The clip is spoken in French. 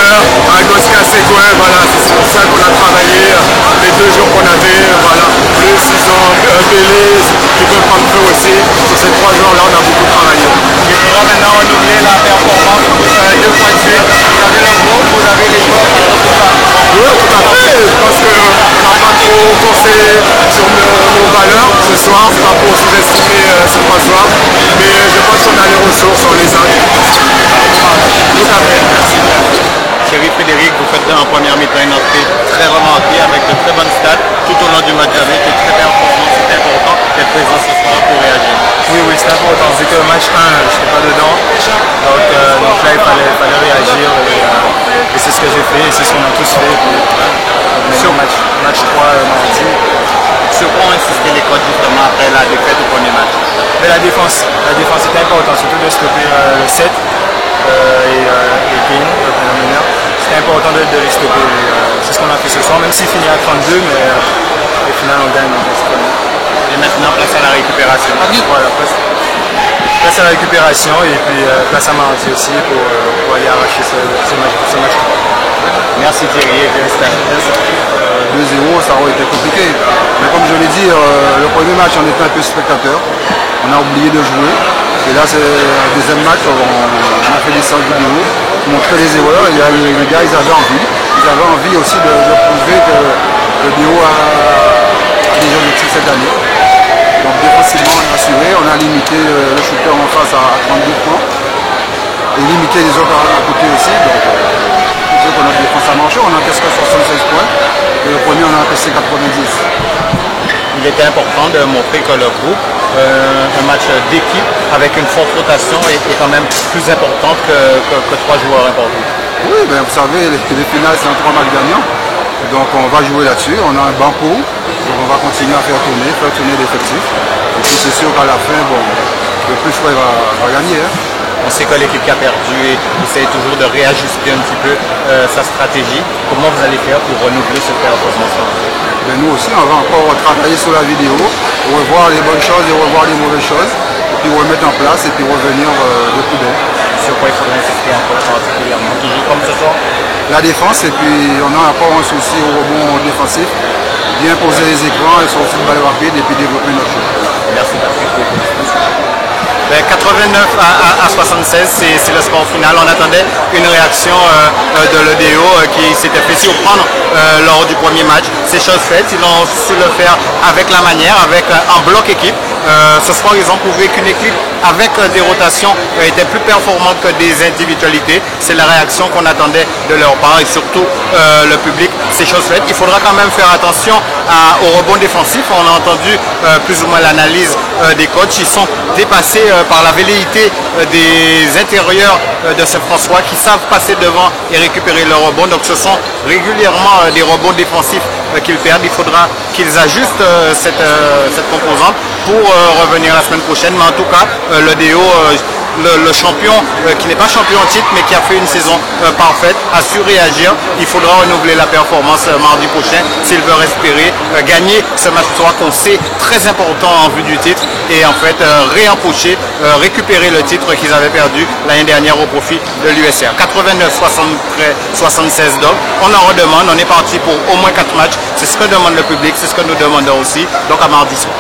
récupère à Goska Segouin, voilà, c'est pour ça qu'on a travaillé les 2 jours qu'on avait, voilà. Plus ils ont Bélez qui peut prendre feu aussi. Sur ces 3 jours-là, on a beaucoup travaillé. Il faudra maintenant renouveler la performance 2 fois de suite. Vous avez le groupe, vous avez les joueurs qui sont tout ça. Oui, tout à fait. Je pense qu'on n'a pas trop forcé sur nos valeurs ce soir. C'est pas pour sous-estimer ce 3 soirs. Mais je pense qu'on a les ressources, on les a. Tout à fait. Merci. Chéri Frédéric, vous faites en première mi-temps une entrée très remarquée avec de très bonnes stats tout au long du match avec de très performances. C'est important d'être présent ce soir pour réagir. Oui, c'est important. Vu que le match 1, je n'étais pas dedans. Donc là, il fallait réagir. Et c'est ce que j'ai fait. Et c'est ce qu'on a tous fait. Sur match 3 mardi. Sur quoi ont insisté les coachs justement après la défaite du premier match? Mais la défense était importante, surtout de stopper le 7 et Kane, le prénominaire. C'était important de les stopper. C'est ce qu'on a fait ce soir, même s'il finit à 32, mais au final on gagne. Et maintenant, place à la récupération. Voilà, place à la récupération et puis place à mardi aussi pour aller arracher ce match. Merci Thierry et félicitations. 2-0, ça aurait été compliqué. Mais comme je l'ai dit, le premier match, on était un peu spectateur. On a oublié de jouer. Et là, c'est le deuxième match, on a fait des séances vidéo, montrer les erreurs. Et les gars, ils avaient envie. Ils avaient envie aussi de prouver que le BO a des objectifs cette année. Donc défensivement, on a assuré. On a limité le shooter en face à 32 points. Et limité les autres à côté aussi. Donc, notre défense a marché, on a encaissé 76 points et le premier on a encaissé 90. Il était important de montrer que le groupe, un match d'équipe avec une forte rotation est quand même plus importante que 3 joueurs importants. Oui, ben vous savez, les finales c'est un 3 matchs gagnants, donc on va jouer là-dessus, on a un banco, donc on va continuer à faire tourner l'effectif. Et puis c'est sûr qu'à la fin, bon, le plus fort va gagner. Hein. On sait que l'équipe qui a perdu essaye toujours de réajuster un petit peu sa stratégie. Comment vous allez faire pour renouveler cette performance? Ben nous aussi, on va encore travailler sur la vidéo, revoir les bonnes choses et revoir les mauvaises choses, et puis remettre en place et puis revenir de plus belle. Sur quoi il faudrait insister encore particulièrement? Toujours comme ce soir? La défense, et puis on a encore un souci au rebond défensif. Bien poser les écrans et sortir de balle rapide et puis développer notre jeu. Merci Patrick. 89 à 76, c'est le score final. On attendait une réaction de l'EDO qui s'était fait surprendre lors du premier match. C'est chose faite, ils ont su le faire avec la manière, avec un bloc équipe. Ce soir, ils ont prouvé qu'une équipe avec des rotations était plus performante que des individualités. C'est la réaction qu'on attendait de leur part et surtout le public. C'est chose faite. Il faudra quand même faire attention au rebond défensif. On a entendu plus ou moins l'analyse des coachs. Ils sont dépassés par la velléité des intérieurs de Saint-François qui savent passer devant et récupérer le rebond. Donc ce sont régulièrement des rebonds défensifs qu'ils perdent. Il faudra qu'ils ajustent cette composante pour revenir la semaine prochaine. Mais en tout cas, le DO, le champion qui n'est pas champion en titre mais qui a fait une saison parfaite, a su réagir. Il faudra renouveler la performance mardi prochain s'il veut espérer gagner ce match 3 qu'on sait très important en vue du titre et en fait réempocher, récupérer le titre qu'ils avaient perdu l'année dernière au profit de l'USR. 89-76 donc, on en redemande, on est parti pour au moins 4 matchs, c'est ce que demande le public, c'est ce que nous demandons aussi, donc à mardi soir.